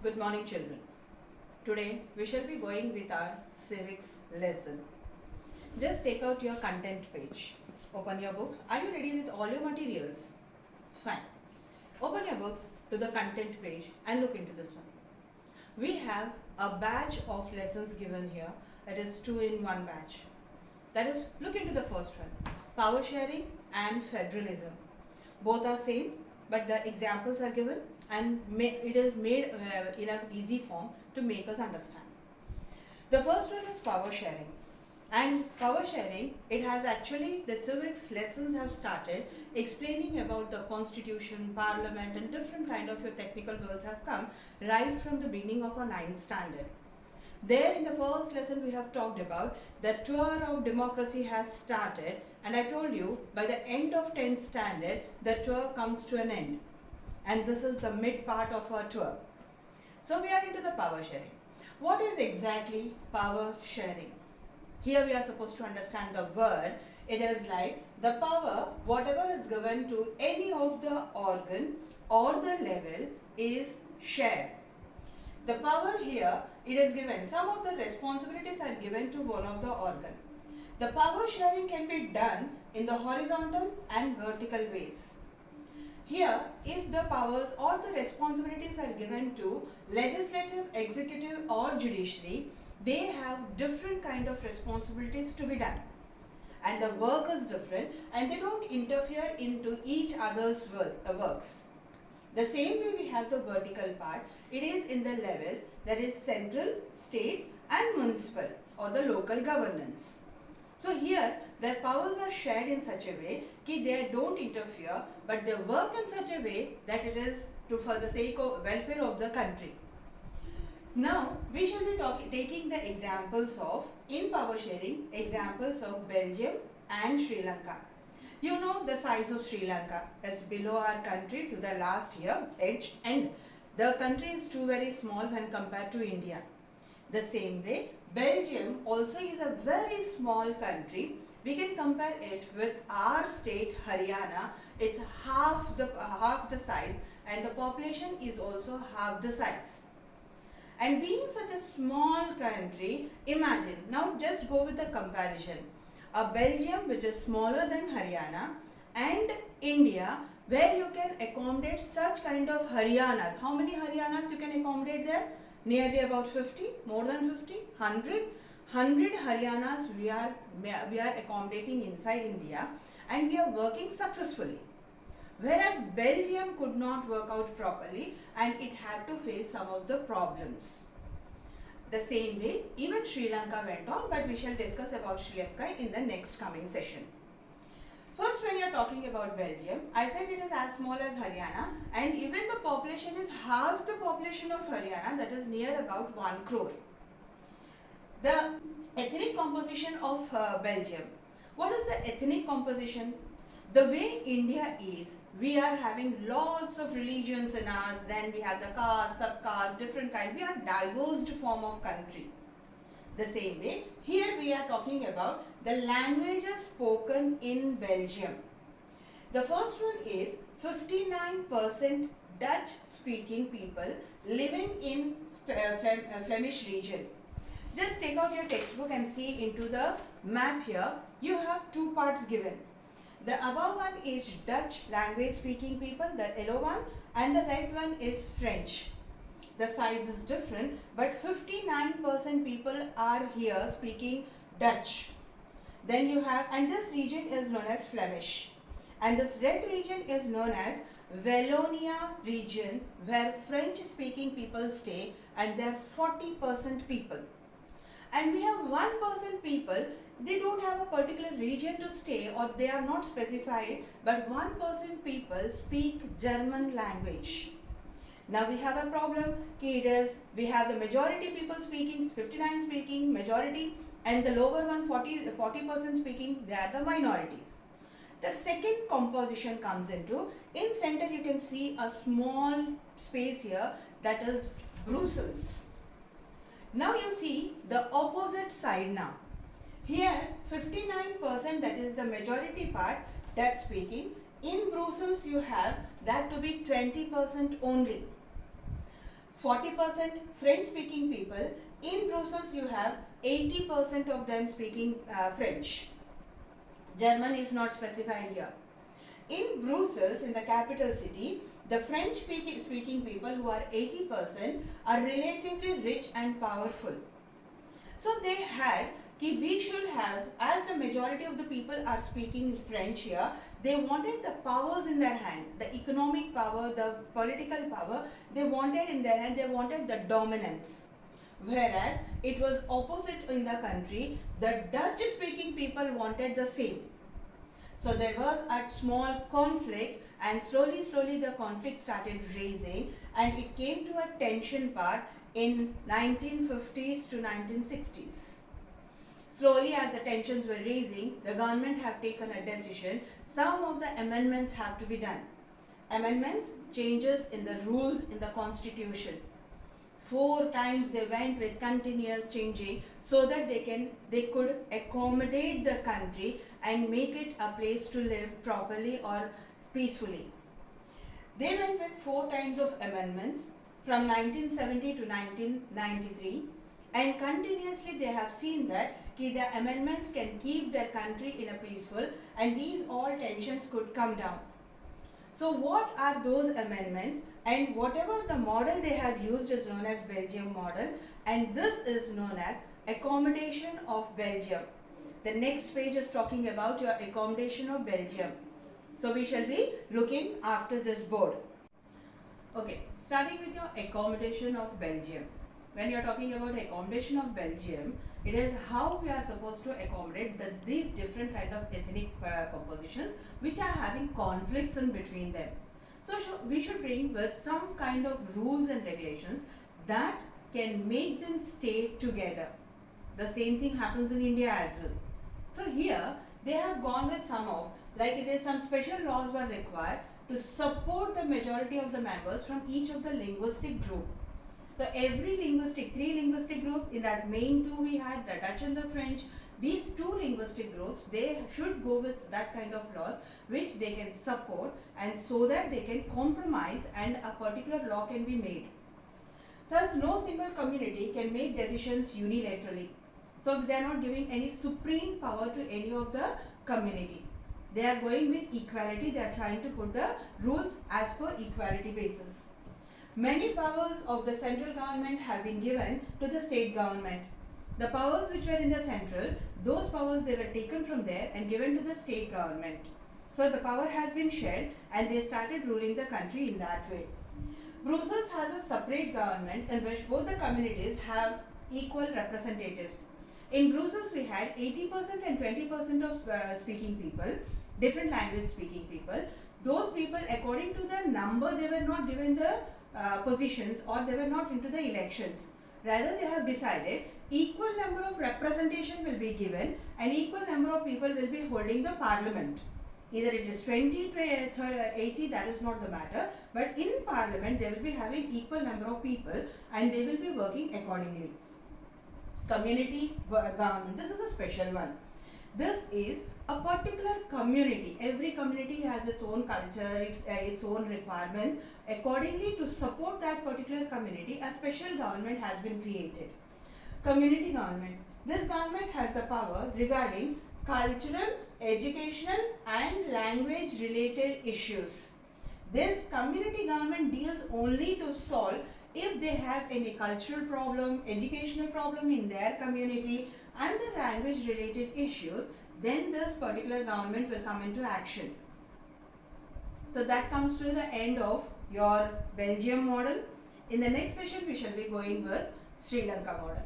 Good morning, children. Today we shall be going with our civics lesson. Just take out your content page. Open your books. Are you ready with all your materials? Fine. Open your books to the content page and look into this one. We have a batch of lessons given here. It is 2 in 1 batch. That is, look into the first one. Power sharing and federalism. Both are same, but the examples are given and it is made in an easy form to make us understand. The first one is power sharing. And power sharing, it has actually, the civics lessons have started explaining about the constitution, parliament and different kind of your technical words have come right from the beginning of our 9th standard. There in the first lesson we have talked about the tour of democracy has started, and I told you by the end of 10th standard the tour comes to an end, and this is the mid part of our tour. So we are into the power sharing. What is exactly power sharing? Here we are supposed to understand the word. It is like the power, whatever is given to any of the organ or the level is shared. The power here, it is given. Some of the responsibilities are given to one of the organ. The power sharing can be done in the horizontal and vertical ways. Here, if the powers or the responsibilities are given to legislative, executive or judiciary, they have different kind of responsibilities to be done. And the work is different and they don't interfere into each other's works. The same way we have the vertical part, it is in the levels, that is central, state and municipal or the local governance. So here their powers are shared in such a way that they don't interfere, but they work in such a way that it is for the sake of welfare of the country. Now we shall be taking the examples of, in power sharing, examples of Belgium and Sri Lanka. You know the size of Sri Lanka. It's below our country to the last edge, and the country is too very small when compared to India. The same way, Belgium also is a very small country. We can compare it with our state Haryana. It's half the size, and the population is also half the size. And being such a small country, imagine, now just go with the comparison. A Belgium which is smaller than Haryana and India, where you can accommodate such kind of Haryanas. How many Haryanas you can accommodate there? Nearly about 50, more than 50, 100 Haryanas we are accommodating inside India, and we are working successfully. Whereas Belgium could not work out properly and it had to face some of the problems. The same way, even Sri Lanka went on, but we shall discuss about Sri Lanka in the next coming session. First, when you are talking about Belgium, I said it is as small as Haryana, and even the population is half the population of Haryana, that is near about 1 crore. The ethnic composition of Belgium. What is the ethnic composition? The way India is, we are having lots of religions in ours, then we have the caste, sub-caste, different kind. We are diverse form of country. The same way, here we are talking about the languages spoken in Belgium. The first one is 59% Dutch speaking people living in Flemish region. Just take out your textbook and see into the map here. You have 2 parts given. The above one is Dutch language speaking people, the yellow one, and the red one is French. The size is different, but 59% people are here speaking Dutch. Then you have, and this region is known as Flemish. And this red region is known as Wallonia region, where French speaking people stay, and they are 40% people. And we have 1% people, they don't have a particular region to stay or they are not specified, but 1% people speak German language. Now we have a problem, we have the majority people speaking, 59 speaking, majority, and the lower one 40% speaking, they are the minorities. The second composition comes into, in center you can see a small space here, that is Brussels. Now you see the opposite side now. Here 59%, that is the majority part, Dutch speaking. In Brussels you have that to be 20% only. 40% French speaking people. In Brussels you have 80% of them speaking French. German is not specified here. In Brussels, in the capital city, the French speaking people, who are 80%, are relatively rich and powerful. So they had we should have, as the majority of the people are speaking French here, they wanted the powers in their hand, the economic power, the political power, they wanted in their hand, they wanted the dominance. Whereas it was opposite in the country, the Dutch speaking people wanted the same. So there was a small conflict, and slowly the conflict started raising, and it came to a tension part in 1950s to 1960s. Slowly, as the tensions were raising, the government have taken a decision. Some of the amendments have to be done. Amendments, changes in the rules in the constitution. 4 times they went with continuous changing so that they could accommodate the country and make it a place to live properly or peacefully. They went with 4 times of amendments from 1970 to 1993, and continuously they have seen that the amendments can keep their country in a peaceful, and these all tensions could come down. So what are those amendments? And whatever the model they have used is known as Belgium model, and this is known as accommodation of Belgium. The next page is talking about your accommodation of Belgium. So we shall be looking after this board. Okay, starting with your accommodation of Belgium. When you are talking about accommodation of Belgium, it is how we are supposed to accommodate these different kind of ethnic compositions which are having conflicts in between them. So we should bring with some kind of rules and regulations that can make them stay together. The same thing happens in India as well. So here they have gone with some of, like it is some special laws were required to support the majority of the members from each of the linguistic group. So every 3 linguistic group, in that main 2 we had the Dutch and the French. These 2 linguistic groups, they should go with that kind of laws which they can support, and so that they can compromise and a particular law can be made. Thus, no single community can make decisions unilaterally. So they are not giving any supreme power to any of the community. They are going with equality. They are trying to put the rules as per equality basis. Many powers of the central government have been given to the state government. The powers which were in the central, those powers they were taken from there and given to the state government. So the power has been shared, and they started ruling the country in that way. Brussels has a separate government in which both the communities have equal representatives. In Brussels we had 80% and 20% of speaking people, different language speaking people. Those people, according to the number, they were not given the positions, or they were not into the elections. Rather, they have decided equal number of representation will be given, and equal number of people will be holding the parliament. Either it is 20 to 80, that is not the matter, but in parliament they will be having equal number of people, and they will be working accordingly. Community government, this is a special one. This is a particular community. Every community has its own culture, its own requirements. Accordingly, to support that particular community, a special government has been created. Community government. This government has the power regarding cultural, educational and language related issues. This community government deals only to solve if they have any cultural problem, educational problem in their community and the language related issues, then this particular government will come into action. So that comes to the end of your Belgium model. In the next session, we shall be going with Sri Lanka model.